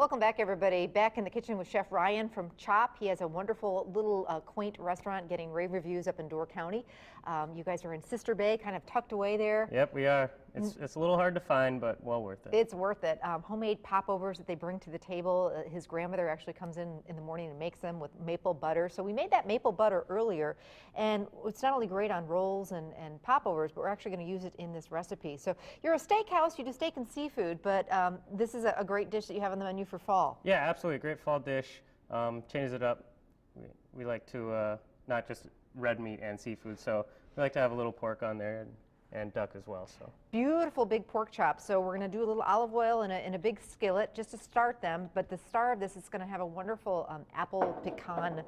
Welcome back, everybody. Back in the kitchen with Chef Ryan from CHOP. He has a wonderful little quaint restaurant getting rave reviews up in Door County. You guys are in Sister Bay, kind of tucked away there. Yep, we are. It's a little hard to find, but well worth it. It's worth it. Homemade popovers that they bring to the table. His grandmother actually comes in the morning and makes them with maple butter. So we made that maple butter earlier, and it's not only great on rolls and popovers, but we're actually going to use it in this recipe. So you're a steakhouse, you do steak and seafood, but this is a great dish that you have on the menu for fall. Yeah, absolutely. Great fall dish. Changes it up. We like to not just red meat and seafood, so we like to have a little pork on there and duck as well. So beautiful big pork chops. So we're going to do a little olive oil in a big skillet just to start them, but the star of this is going to have a wonderful apple pecan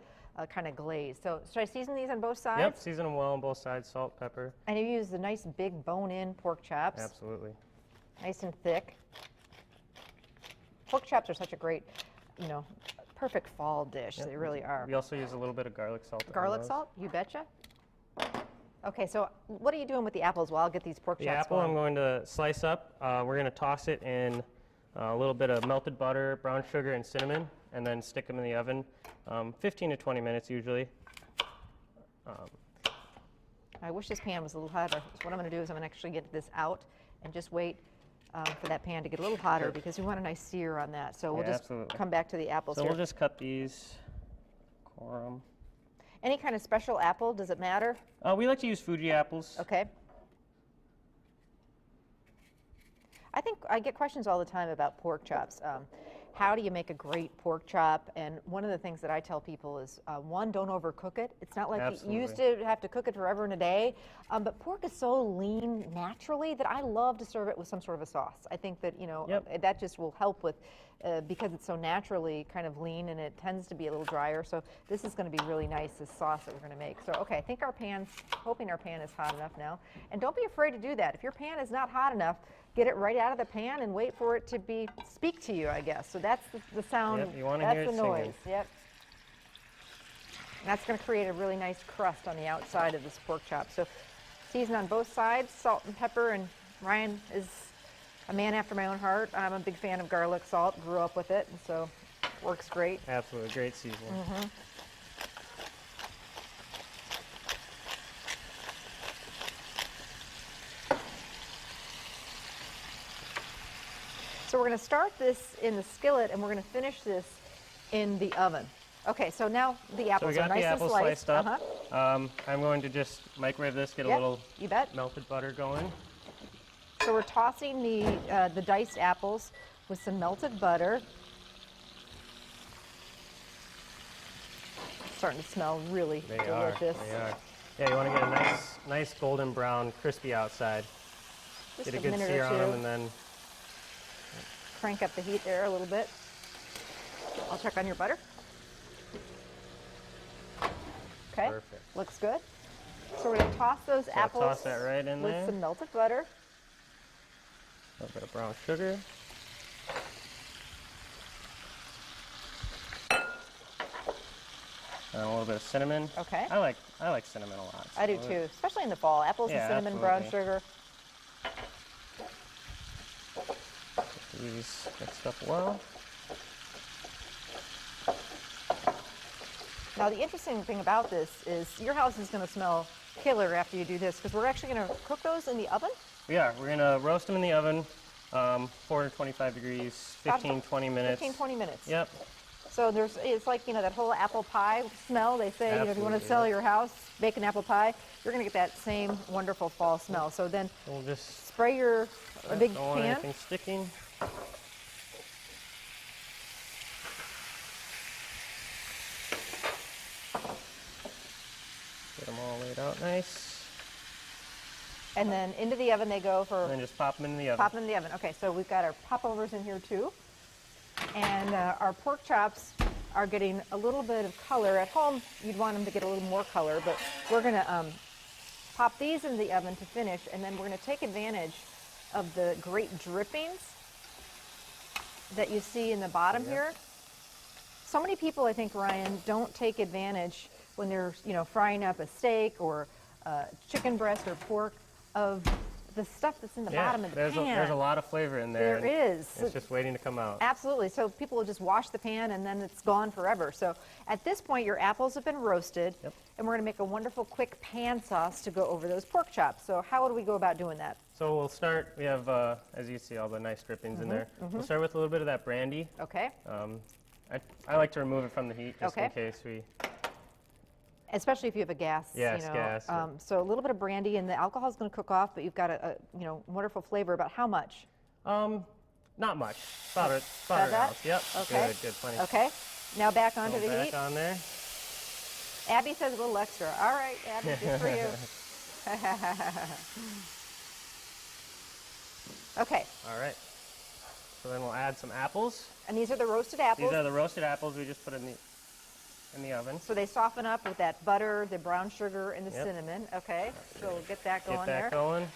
kind of glaze. So should I season these on both sides? Yep, season them well on both sides, salt, pepper. And you use the nice big bone-in pork chops. Absolutely. Nice and thick. Pork chops are such a great, perfect fall dish. Yep. They really are. We also use a little bit of garlic salt. Garlic salt? You betcha. Okay, so what are you doing with the apples while I'll get these pork chops The apple going? I'm going to slice up. We're going to toss it in a little bit of melted butter, brown sugar, and cinnamon, and then stick them in the oven 15 to 20 minutes usually. I wish this pan was a little hotter. So what I'm going to do is I'm going to actually get this out and just wait for that pan to get a little hotter because we want a nice sear on that. So we'll just come back to the apples here. So we'll just cut these, core them. Any kind of special apple, does it matter? We like to use Fuji apples. Okay. I think I get questions all the time about pork chops. How do you make a great pork chop? And one of the things that I tell people is, one, don't overcook it. It's not like you used to have to cook it forever and a day, but pork is so lean naturally that I love to serve it with some sort of a sauce. I think that, that just will help with, because it's so naturally kind of lean and it tends to be a little drier. So this is going to be really nice, this sauce that we're going to make. So, okay, I think hoping our pan is hot enough now. And don't be afraid to do that. If your pan is not hot enough, get it right out of the pan and wait for it to speak to you, I guess. So that's the sound. Yep, you want to that's hear the it noise. singing. Yep. And that's going to create a really nice crust on the outside of this pork chop. So season on both sides, salt and pepper. And Ryan is a man after my own heart. I'm a big fan of garlic salt. Grew up with it, and so it works great. Absolutely, great seasoning. Mm-hmm. So we're going to start this in the skillet, and we're going to finish this in the oven. Okay, so now the apples are nice and sliced. So we got the apples sliced up. I'm going to just microwave this, get a little melted butter going. So we're tossing the diced apples with some melted butter. It's starting to smell really delicious. They are. Yeah, you want to get a nice golden brown, crispy outside. Just get a good sear on them, and then crank up the heat there a little bit. I'll check on your butter. Okay, perfect. Looks good. So we're going to toss those apples toss that right in with there. some melted butter. A little bit of brown sugar. And a little bit of cinnamon. Okay. I like cinnamon a lot. So I do too, especially in the fall. Apples and cinnamon, brown sugar. These mixed up well. Now the interesting thing about this is your house is going to smell killer after you do this because we're actually going to cook those in the oven. We are. We're going to roast them in the oven, 425 degrees, 15-20 minutes. 15-20 minutes. Yep. So it's like, that whole apple pie smell. They say, if you want to sell your house, bake an apple pie, you're going to get that same wonderful fall smell. So then we'll just spray your big don't want pan. anything sticking. Get them all laid out nice. And then into the oven they go for... And then just pop them in the oven. Pop them in the oven. Okay, so we've got our popovers in here too. And our pork chops are getting a little bit of color. At home, you'd want them to get a little more color, but we're going to pop these in the oven to finish, and then we're going to take advantage of the great drippings that you see in the bottom here. So many people, I think, Ryan, don't take advantage when they're, frying up a steak or chicken breast or pork of the stuff that's in the bottom of the pan. There's a lot of flavor in there. There is. It's just waiting to come out. Absolutely. So people will just wash the pan and then it's gone forever. So at this point, your apples have been roasted, and we're going to make a wonderful quick pan sauce to go over those pork chops. So how would we go about doing that? So we'll start, we have, as you see, all the nice drippings in there. We'll start with a little bit of that brandy. Okay. I like to remove it from the heat just in case we... Especially if you have a gas, gas. So a little bit of brandy, and the alcohol is going to cook off, but you've got a wonderful flavor. About how much? Not much. About an ounce. Yep. Okay. Good, plenty. Okay. Now back onto the heat. Back on there. Abby says a little extra. All right, Abby, good for you. Okay. All right. So then we'll add some apples. And these are the roasted apples? These are the roasted apples we just put in the oven. So they soften up with that butter, the brown sugar, and the cinnamon. Okay, so we'll get that going there. Get that going.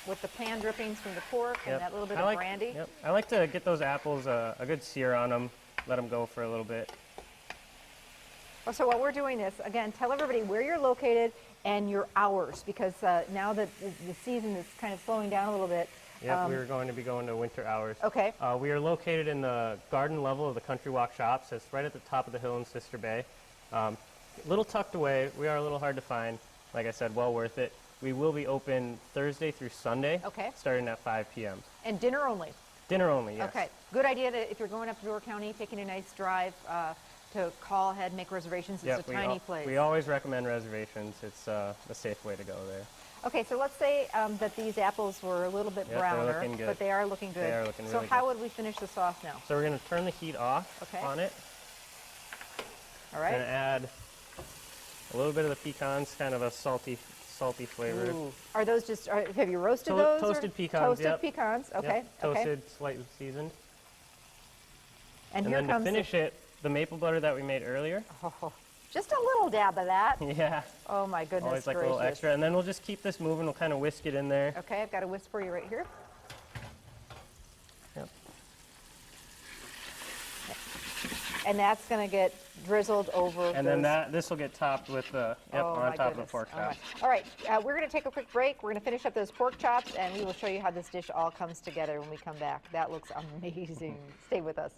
With the pan drippings from the pork and that little bit of brandy. Yep. I like to get those apples a good sear on them, let them go for a little bit. So while we're doing this, again, tell everybody where you're located and your hours, because now that the season is kind of slowing down a little bit. Yep, we're going to be going to winter hours. Okay. We are located in the garden level of the Country Walk Shops. It's right at the top of the hill in Sister Bay. A little tucked away. We are a little hard to find. Like I said, well worth it. We will be open Thursday through Sunday, starting at 5 p.m. And dinner only? Dinner only, yes. Okay. Good idea to, if you're going up to Door County, taking a nice drive, to call ahead, make reservations. It's a tiny place. We always recommend reservations. It's the safe way to go there. Okay, so let's say that these apples were a little bit browner, but they are looking good. They are looking really good. So how would we finish the sauce now? So we're going to turn the heat off on it. All right. We're going to add a little bit of the pecans, kind of a salty flavor. Ooh. Are those just, have you roasted those? Toasted pecans, Toasted pecans, okay. Yep. Toasted, slightly seasoned. And then to finish it, the maple butter that we made earlier. Oh, just a little dab of that. Yeah. Oh my goodness Always like gracious. a little extra. And then we'll just keep this moving. We'll kind of whisk it in there. Okay, I've got a whisk for you right here. Yep. And that's going to get drizzled over. And then this will get topped with on top of the pork chops. All right, we're going to take a quick break. We're going to finish up those pork chops, and we will show you how this dish all comes together when we come back. That looks amazing. Stay with us.